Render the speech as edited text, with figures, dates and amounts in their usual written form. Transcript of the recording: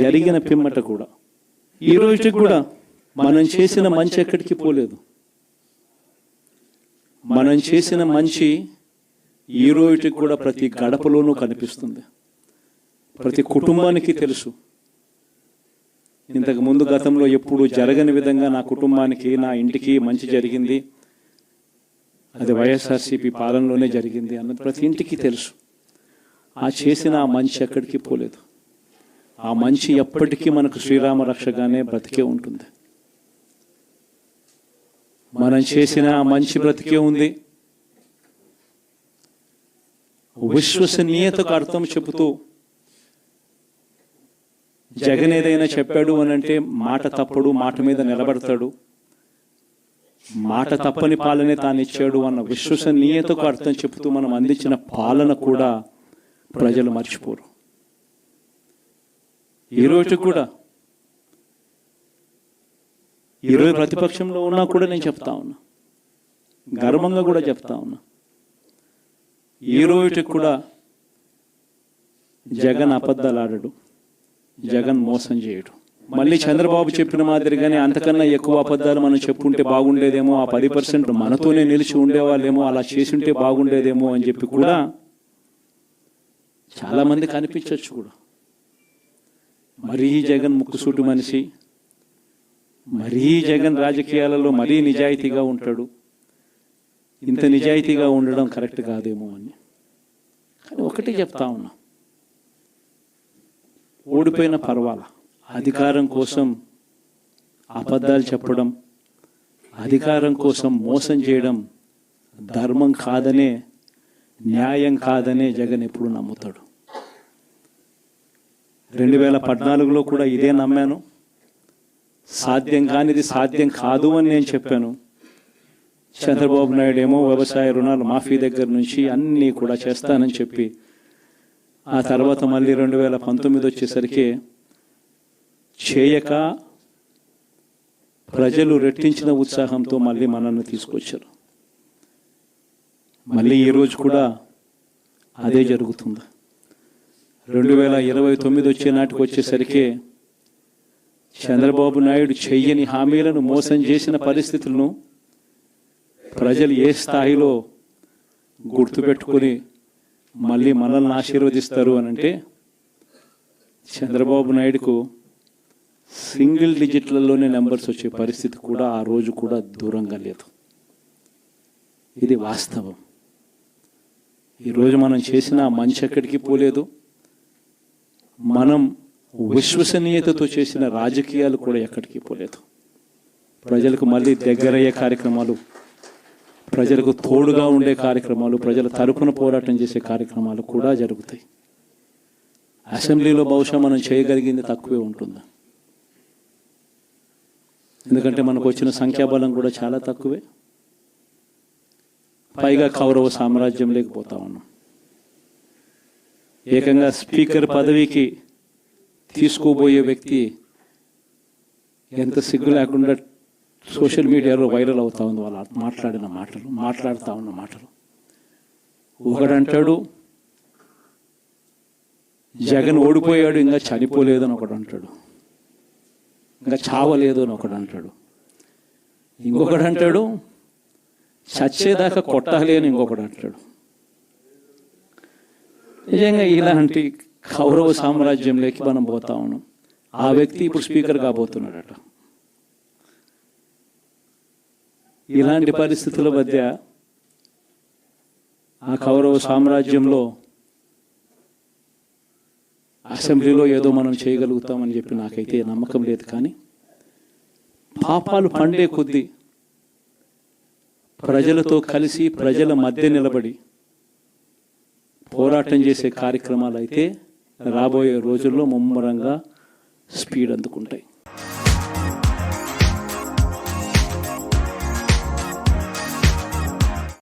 జరిగిన పిమ్మట కూడా ఈ రోజుకి కూడా మనం చేసిన మంచి ఎక్కడికి పోలేదు. మనం చేసిన మంచి ఈ రోజుకి కూడా ప్రతి గడపలోనూ కనిపిస్తుంది, ప్రతి కుటుంబానికి తెలుసు. ఇంతకు ముందు గతంలో ఎప్పుడు జరగని విధంగా నా కుటుంబానికి, నా ఇంటికి మంచి జరిగింది, అది వైఎస్ఆర్సీపీ పాలనలోనే జరిగింది అన్నది ప్రతి ఇంటికి తెలుసు. ఆ చేసిన ఆ మంచి ఎక్కడికి పోలేదు. ఆ మంచి ఎప్పటికీ మనకు శ్రీరామ రక్షగానే బ్రతికే ఉంటుంది. మనం చేసిన ఆ మంచి బ్రతికే ఉంది. విశ్వసనీయతకు అర్థం చెబుతూ జగన్ ఏదైనా చెప్పాడు అని అంటే మాట తప్పడు, మాట మీద నిలబడతాడు, మాట తప్పని పాలనే తాను ఇచ్చాడు అన్న విశ్వసనీయతకు అర్థం చెబుతూ మనం అందించిన పాలన కూడా ప్రజలు మర్చిపోరు. ఈరోజు కూడా ఈరోజు ప్రతిపక్షంలో ఉన్నా కూడా నేను చెప్తా ఉన్నా, గర్వంగా కూడా చెప్తా ఉన్నా, ఈ రోజు కూడా జగన్ అబద్ధాలు ఆడడు, జగన్ మోసం చేయడు. మళ్ళీ చంద్రబాబు చెప్పిన మాదిరిగానే అంతకన్నా ఎక్కువ అబద్ధాలు మనం చెప్పుంటే బాగుండేదేమో, ఆ 10% మనతోనే నిలిచి ఉండేవాళ్ళేమో, అలా చేసుంటే బాగుండేదేమో అని చెప్పి కూడా చాలామంది కనిపించవచ్చు కూడా. మరీ జగన్ ముక్కుసూటి మనిషి, మరీ జగన్ రాజకీయాలలో మరీ నిజాయితీగా ఉంటాడు, ఇంత నిజాయితీగా ఉండడం కరెక్ట్ కాదేమో అని. కానీ ఒకటి చెప్తా ఉన్నా, ఓడిపోయిన పర్వాలా, అధికారం కోసం అబద్ధాలు చెప్పడం, అధికారం కోసం మోసం చేయడం ధర్మం కాదనే, న్యాయం కాదనే జగన్ ఎప్పుడు నమ్ముతాడు. 2014లో కూడా ఇదే నమ్మాను. సాధ్యం కానిది సాధ్యం కాదు అని నేను చెప్పాను. చంద్రబాబు నాయుడు ఏమో వ్యవసాయ రుణాలు మాఫీ దగ్గర నుంచి అన్నీ కూడా చేస్తానని చెప్పి, ఆ తర్వాత మళ్ళీ 2019 వచ్చేసరికి చేయక ప్రజలు రెట్టించిన ఉత్సాహంతో మళ్ళీ మనల్ని తీసుకొచ్చారు. మళ్ళీ ఈరోజు కూడా అదే జరుగుతుంది. 2029 వచ్చే నాటికి వచ్చేసరికి చంద్రబాబు నాయుడు చెయ్యని హామీలను, మోసం చేసిన పరిస్థితులను ప్రజలు ఏ స్థాయిలో గుర్తుపెట్టుకుని మళ్ళీ మనల్ని ఆశీర్వదిస్తారు అని అంటే, చంద్రబాబు నాయుడుకు సింగిల్ డిజిట్లలోనే నెంబర్స్ వచ్చే పరిస్థితి కూడా ఆ రోజు కూడా దూరంగా లేదు. ఇది వాస్తవం. ఈరోజు మనం చేసిన మంచి ఎక్కడికి పోలేదు. మనం విశ్వసనీయతతో చేసిన రాజకీయాలు కూడా ఎక్కడికి పోలేదు. ప్రజలకు మళ్ళీ దగ్గరయ్యే కార్యక్రమాలు, ప్రజలకు తోడుగా ఉండే కార్యక్రమాలు, ప్రజల తరపున పోరాటం చేసే కార్యక్రమాలు కూడా జరుగుతాయి. అసెంబ్లీలో బహుశా మనం చేయగలిగింది తక్కువే ఉంటుంది, ఎందుకంటే మనకు వచ్చిన సంఖ్యాబలం కూడా చాలా తక్కువే. పైగా కౌరవ సామ్రాజ్యం లేకపోతా ఉన్నాం. ఏకంగా స్పీకర్ పదవికి తీసుకోబోయే వ్యక్తి ఎంత సిగ్గు లేకుండా సోషల్ మీడియాలో వైరల్ అవుతా ఉంది. వాళ్ళు మాట్లాడుతూ ఉన్న మాటలు. ఒకడంటాడు జగన్ ఓడిపోయాడు, ఇంకా చనిపోలేదు అని ఒకడు అంటాడు, ఇంకా చావలేదు అని ఒకడు అంటాడు, ఇంకొకడు అంటాడు చచ్చేదాకా కొట్టాలి అని ఇంకొకడు అంటాడు. నిజంగా ఇలాంటి కౌరవ సామ్రాజ్యంలోకి మనం పోతా ఉన్నాం. ఆ వ్యక్తి ఇప్పుడు స్పీకర్ కాబోతున్నాడట. ఇలాంటి పరిస్థితుల మధ్య ఆ కౌరవ సామ్రాజ్యంలో అసెంబ్లీలో ఏదో మనం చేయగలుగుతామని చెప్పి నాకైతే నమ్మకం లేదు. కానీ పాపాలు పండే కొద్దీ ప్రజలతో కలిసి ప్రజల మధ్య నిలబడి పోరాటం చేసే కార్యక్రమాలు అయితే రాబోయే రోజుల్లో ముమ్మరంగా స్పీడ్ అందుకుంటాయి.